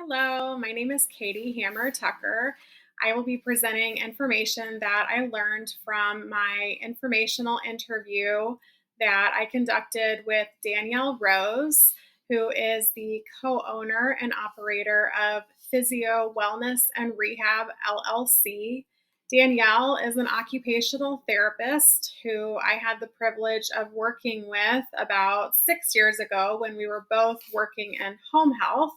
Hello, my name is Katie Hammer Tucker. I will be presenting information that I learned from my informational interview that I conducted with Danielle Rose, who is the co owner and operator of Physio Wellness and Rehab LLC. Danielle is an occupational therapist who I had the privilege of working with about 6 years ago when we were both working in home health.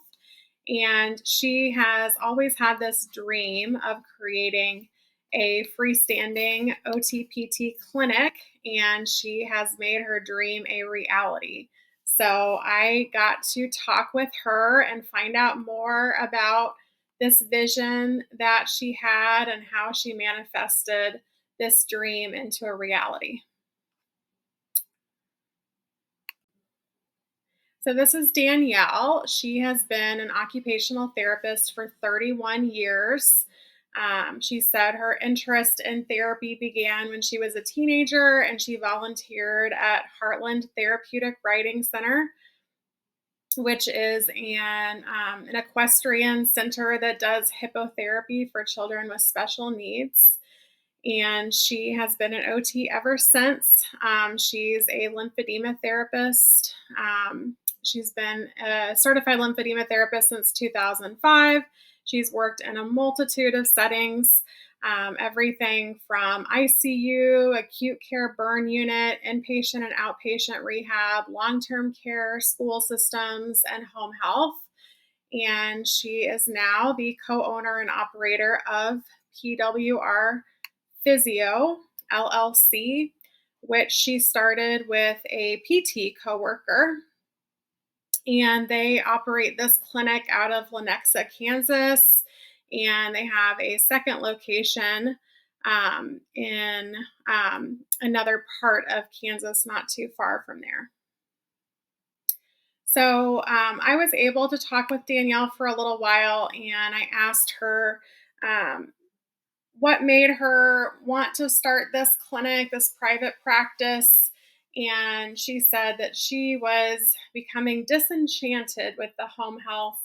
And she has always had this dream of creating a freestanding OTPT clinic, and she has made her dream a reality. So I got to talk with her and find out more about this vision that she had and how she manifested this dream into a reality. So, this is Danielle. She has been an occupational therapist for 31 years. She said her interest in therapy began when she was a teenager and she volunteered at Heartland Therapeutic Riding Center, which is an equestrian center that does hippotherapy for children with special needs. And she has been an OT ever since. She's a lymphedema therapist. She's been a certified lymphedema therapist since 2005. She's worked in a multitude of settings, everything from ICU, acute care burn unit, inpatient and outpatient rehab, long-term care, school systems, and home health. And she is now the co-owner and operator of PWR Physio LLC, which she started with a PT coworker. And they operate this clinic out of Lenexa, Kansas. And they have a second location in another part of Kansas, not too far from there. So I was able to talk with Danielle for a little while, and I asked her what made her want to start this clinic, this private practice. And she said that she was becoming disenchanted with the home health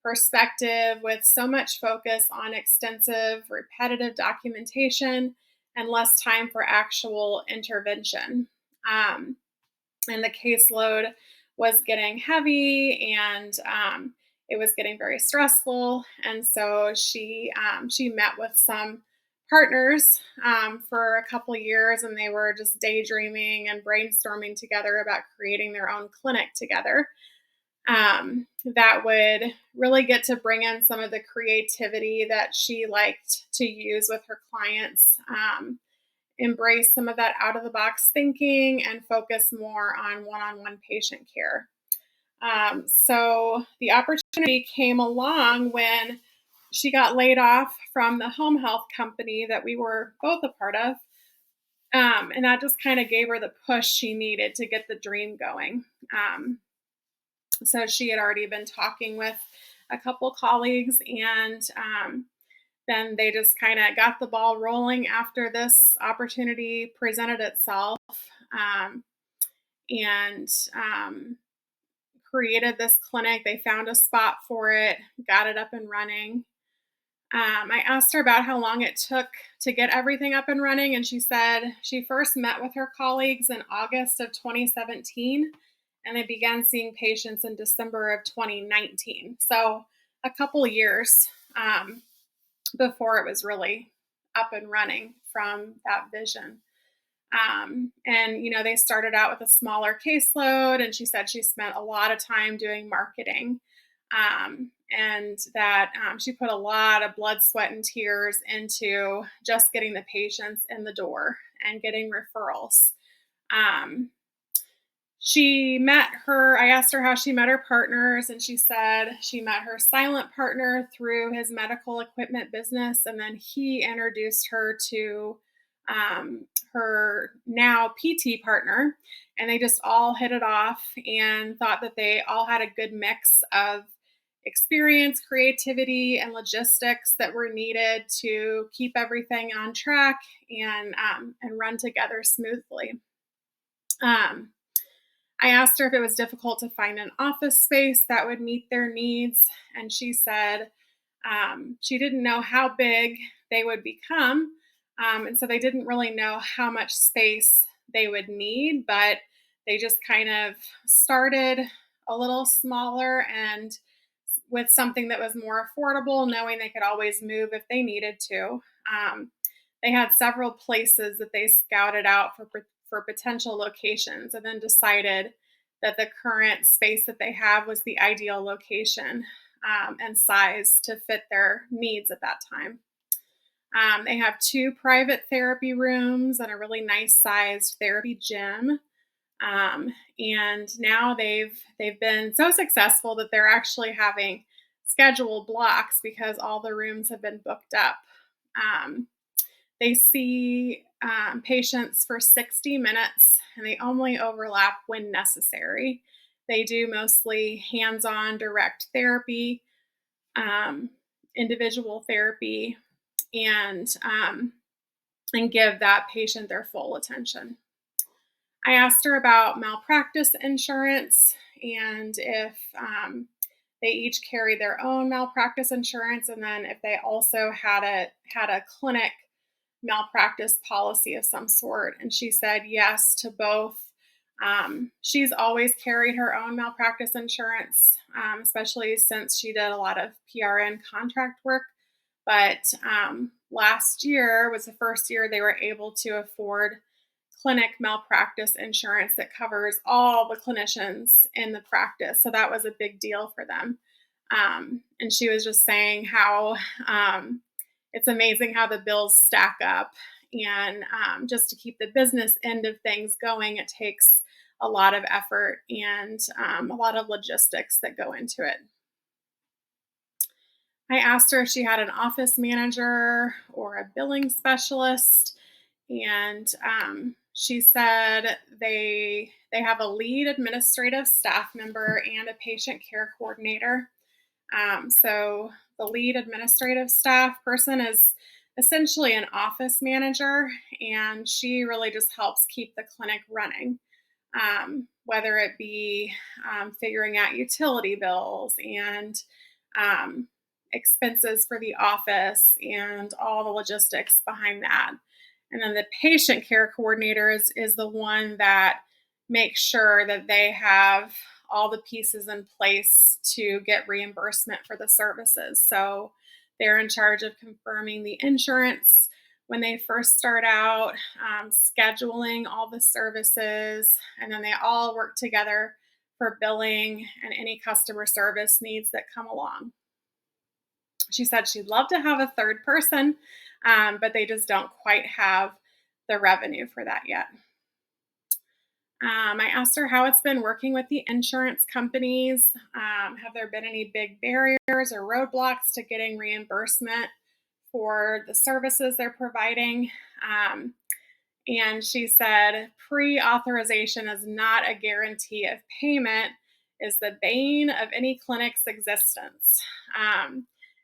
perspective, with so much focus on extensive, repetitive documentation and less time for actual intervention. And the caseload was getting heavy, and it was getting very stressful. And so she met with some partners for a couple years, and they were just daydreaming and brainstorming together about creating their own clinic together that would really get to bring in some of the creativity that she liked to use with her clients, embrace some of that out of the box thinking, and focus more on one-on-one patient care. So the opportunity came along when she got laid off from the home health company that we were both a part of. And that just kind of gave her the push she needed to get the dream going. So she had already been talking with a couple colleagues, and then they just kind of got the ball rolling after this opportunity presented itself, and created this clinic. They found a spot for it, got it up and running. I asked her about how long it took to get everything up and running, and she said she first met with her colleagues in August of 2017, and they began seeing patients in December of 2019. So a couple years before it was really up and running from that vision. And, they started out with a smaller caseload, and she said she spent a lot of time doing marketing, and that she put a lot of blood, sweat, and tears into just getting the patients in the door and getting referrals. I asked her how she met her partners, and she said she met her silent partner through his medical equipment business, and then he introduced her to her now PT partner, and they just all hit it off and thought that they all had a good mix of experience, creativity, and logistics that were needed to keep everything on track and run together smoothly. I asked her if it was difficult to find an office space that would meet their needs, and she said she didn't know how big they would become. And so they didn't really know how much space they would need, but they just kind of started a little smaller and with something that was more affordable, knowing they could always move if they needed to. They had several places that they scouted out for potential locations and then decided that the current space that they have was the ideal location and size to fit their needs at that time. They have two private therapy rooms and a really nice sized therapy gym. And now they've been so successful that they're actually having scheduled blocks because all the rooms have been booked up. Um, they see patients for 60 minutes and they only overlap when necessary. They do mostly hands on direct therapy, um, individual therapy, and give that patient their full attention. I asked her about malpractice insurance and if they each carry their own malpractice insurance, and then if they also had a clinic malpractice policy of some sort. And she said yes to both. She's always carried her own malpractice insurance, especially since she did a lot of PRN contract work. But last year was the first year they were able to afford clinic malpractice insurance that covers all the clinicians in the practice. So that was a big deal for them. And she was just saying how it's amazing how the bills stack up. And just to keep the business end of things going, it takes a lot of effort and a lot of logistics that go into it. I asked her if she had an office manager or a billing specialist, and she said they have a lead administrative staff member and a patient care coordinator. So the lead administrative staff person is essentially an office manager, and she really just helps keep the clinic running. Whether it be figuring out utility bills and um, expenses for the office and all the logistics behind that. And then the patient care coordinator is the one that makes sure that they have all the pieces in place to get reimbursement for the services. So they're in charge of confirming the insurance when they first start out, scheduling all the services, and then they all work together for billing and any customer service needs that come along. She said she'd love to have a third person, but they just don't quite have the revenue for that yet. I asked her how it's been working with the insurance companies. Have there been any big barriers or roadblocks to getting reimbursement for the services they're providing? And she said pre authorization is not a guarantee of payment, is the bane of any clinic's existence.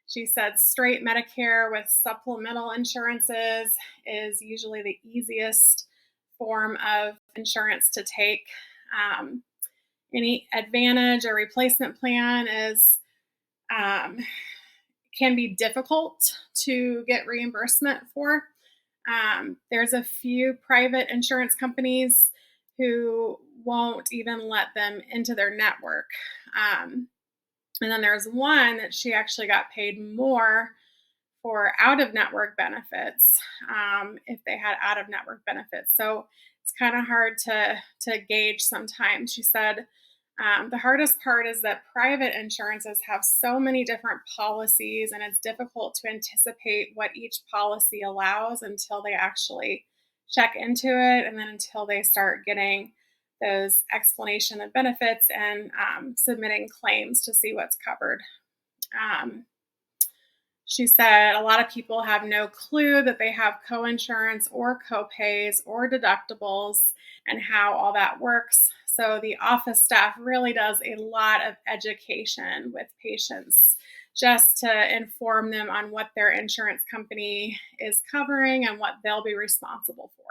She said straight Medicare with supplemental insurances is usually the easiest form of insurance to take. Um, any advantage or replacement plan is um, can be difficult to get reimbursement for. There's a few private insurance companies who won't even let them into their network. And then there's one that she actually got paid more for out of network benefits if they had out of network benefits. So it's kind of hard to gauge sometimes. She said the hardest part is that private insurances have so many different policies, and it's difficult to anticipate what each policy allows until they actually check into it, and then until they start getting those explanation of benefits and submitting claims to see what's covered. Um, she said a lot of people have no clue that they have coinsurance or copays or deductibles and how all that works. So the office staff really does a lot of education with patients just to inform them on what their insurance company is covering and what they'll be responsible for.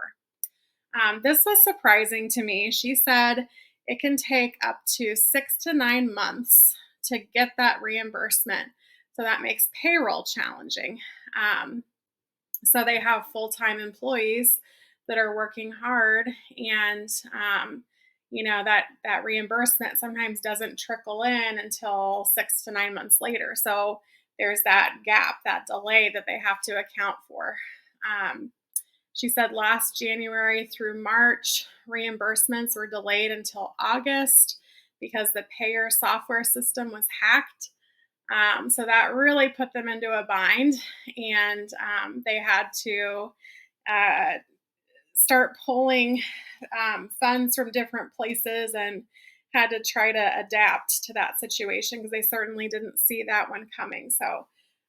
This was surprising to me. She said it can take up to 6 to 9 months to get that reimbursement. So that makes payroll challenging. Um, so they have full-time employees that are working hard, and that reimbursement sometimes doesn't trickle in until 6 to 9 months later. So there's that gap, that delay that they have to account for. Um, she said last January through March, reimbursements were delayed until August because the payer software system was hacked. So that really put them into a bind, and they had to uh, start pulling funds from different places and had to try to adapt to that situation because they certainly didn't see that one coming. So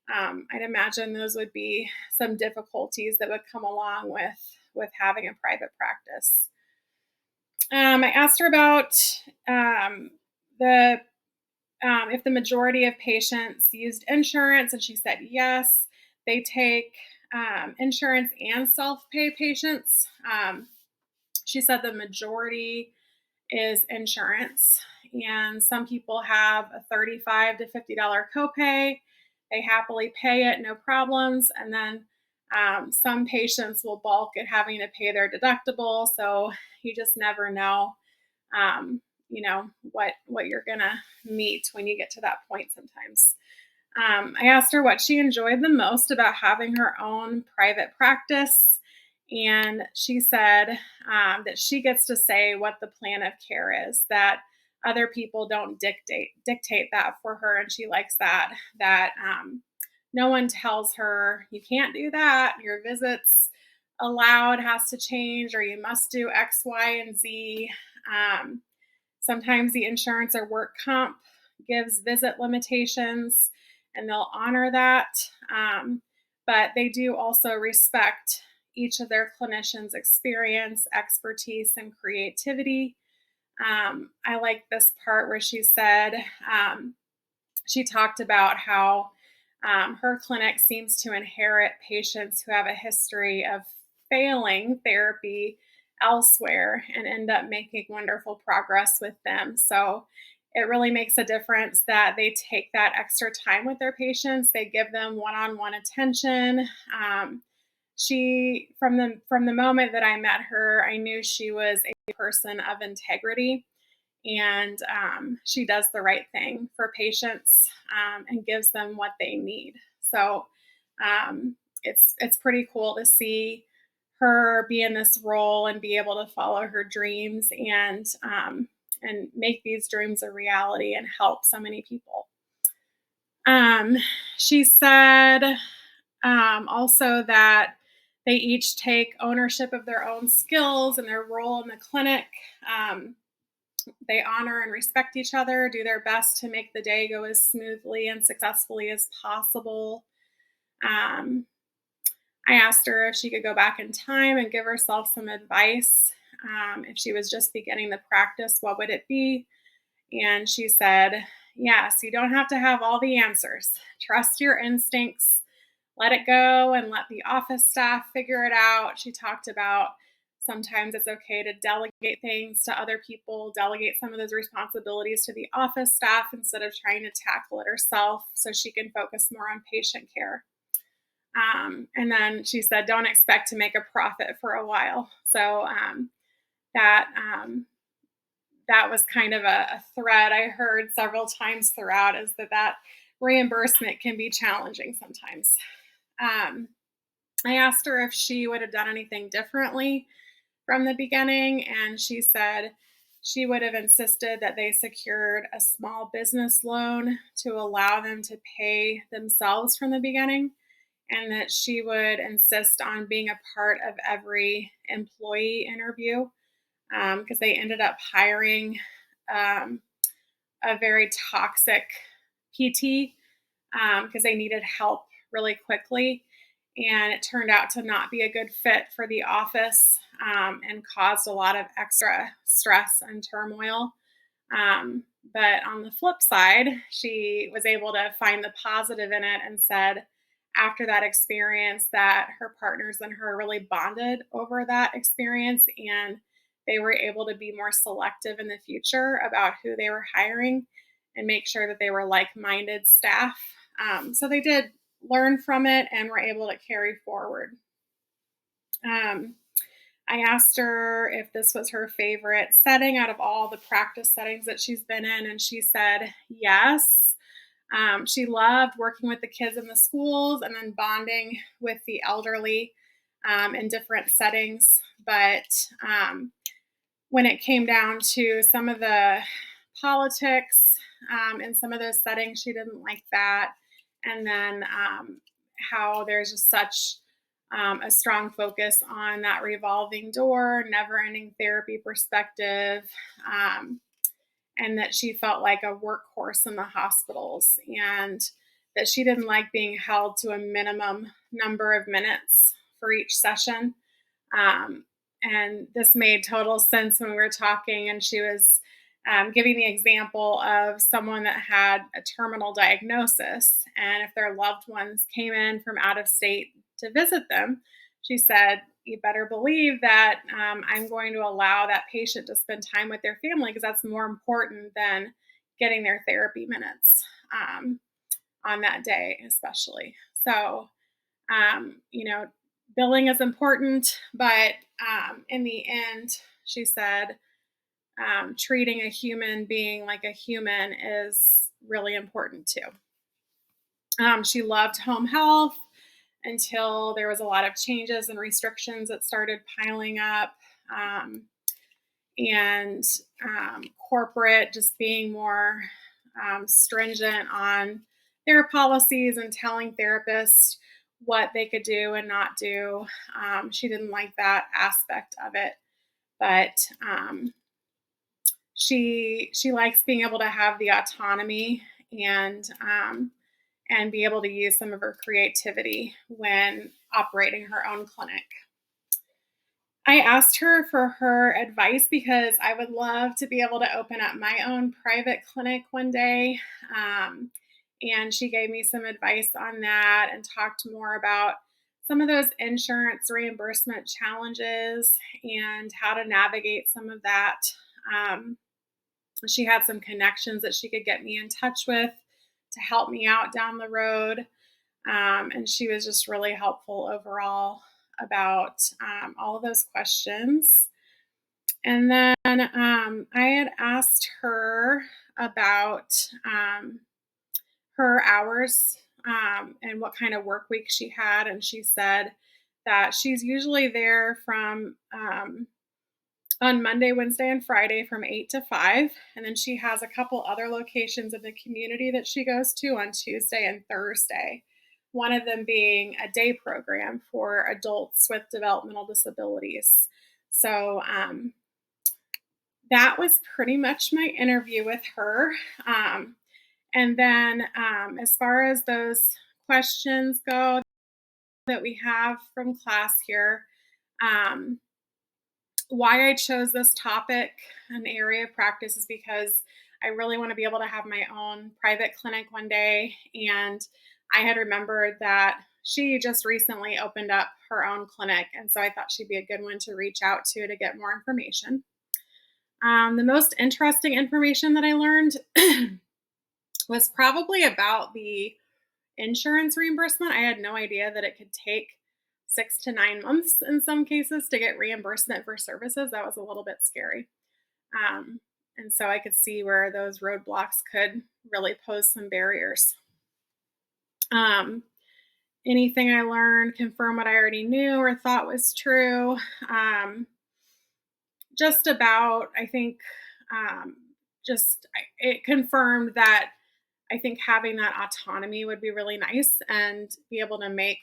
I'd imagine those would be some difficulties that would come along with having a private practice. I asked her about the if the majority of patients used insurance, and she said yes. They take insurance and self pay patients. She said the majority is insurance, and some people have a $35 to $50 copay. They happily pay it, no problems. And then some patients will balk at having to pay their deductible. So you just never know, what you're gonna meet when you get to that point sometimes. I asked her what she enjoyed the most about having her own private practice, and she said that she gets to say what the plan of care is. That other people don't dictate that for her, and she likes that. That no one tells her you can't do that. Your visits allowed has to change, or you must do X, Y, and Z. Um, Sometimes the insurance or work comp gives visit limitations, and they'll honor that. But they do also respect each of their clinicians' experience, expertise, and creativity. I like this part where she said, she talked about how her clinic seems to inherit patients who have a history of failing therapy elsewhere and end up making wonderful progress with them. So it really makes a difference that they take that extra time with their patients. They give them one-on-one attention. She from the moment that I met her, I knew she was a person of integrity, and she does the right thing for patients and gives them what they need. So it's pretty cool to see her be in this role and be able to follow her dreams and make these dreams a reality and help so many people. Um, she said also that they each take ownership of their own skills and their role in the clinic. They honor and respect each other, do their best to make the day go as smoothly and successfully as possible. Um, I asked her if she could go back in time and give herself some advice. If she was just beginning the practice, what would it be? And she said, yes, you don't have to have all the answers. Trust your instincts, let it go, and let the office staff figure it out. She talked about sometimes it's okay to delegate things to other people, delegate some of those responsibilities to the office staff instead of trying to tackle it herself so she can focus more on patient care. And then she said, don't expect to make a profit for a while. So that that was kind of a thread I heard several times throughout, is that reimbursement can be challenging sometimes. Um, I asked her if she would have done anything differently from the beginning, and she said she would have insisted that they secured a small business loan to allow them to pay themselves from the beginning, and that she would insist on being a part of every employee interview because they ended up hiring um, a very toxic PT because they needed help really quickly. And it turned out to not be a good fit for the office and caused a lot of extra stress and turmoil. But on the flip side, she was able to find the positive in it and said, after that experience, that her partners and her really bonded over that experience, and they were able to be more selective in the future about who they were hiring and make sure that they were like-minded staff. So they did learn from it and were able to carry forward. Um, I asked her if this was her favorite setting out of all the practice settings that she's been in, and she said yes. She loved working with the kids in the schools and then bonding with the elderly in different settings. But when it came down to some of the politics in some of those settings, she didn't like that. And then how there's just such a strong focus on that revolving door, never ending therapy perspective, and that she felt like a workhorse in the hospitals, and that she didn't like being held to a minimum number of minutes for each session. Um, and this made total sense when we were talking, and she was giving the example of someone that had a terminal diagnosis. And if their loved ones came in from out of state to visit them, she said, you better believe that I'm going to allow that patient to spend time with their family because that's more important than getting their therapy minutes on that day, especially. So, you know, billing is important, but in the end, she said, treating a human being like a human is really important too. She loved home health until there was a lot of changes and restrictions that started piling up, um, and corporate just being more stringent on their policies and telling therapists what they could do and not do. She didn't like that aspect of it, but she likes being able to have the autonomy and be able to use some of her creativity when operating her own clinic. I asked her for her advice because I would love to be able to open up my own private clinic one day. Um, and she gave me some advice on that and talked more about some of those insurance reimbursement challenges and how to navigate some of that. Um, she had some connections that she could get me in touch with to help me out down the road. And she was just really helpful overall about all of those questions. And then I had asked her about her hours and what kind of work week she had. And she said that she's usually there from on Monday, Wednesday, and Friday from 8 to 5. And then she has a couple other locations in the community that she goes to on Tuesday and Thursday. One of them being a day program for adults with developmental disabilities. So that was pretty much my interview with her. And then as far as those questions go that we have from class here, um, why I chose this topic, an area of practice, is because I really want to be able to have my own private clinic one day. And I had remembered that she just recently opened up her own clinic. And so I thought she'd be a good one to reach out to get more information. The most interesting information that I learned was probably about the insurance reimbursement. I had no idea that it could take 6 to 9 months in some cases to get reimbursement for services. That was a little bit scary. And so I could see where those roadblocks could really pose some barriers. Anything I learned confirmed what I already knew or thought was true. Just about, I think, it confirmed that I think having that autonomy would be really nice and be able to make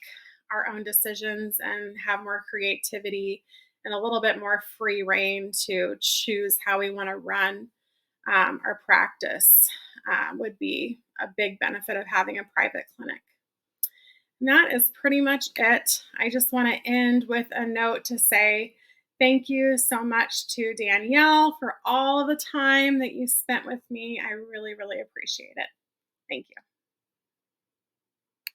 our own decisions and have more creativity and a little bit more free reign to choose how we want to run our practice would be a big benefit of having a private clinic. And that is pretty much it. I just want to end with a note to say thank you so much to Danielle for all of the time that you spent with me. I really, really appreciate it. Thank you.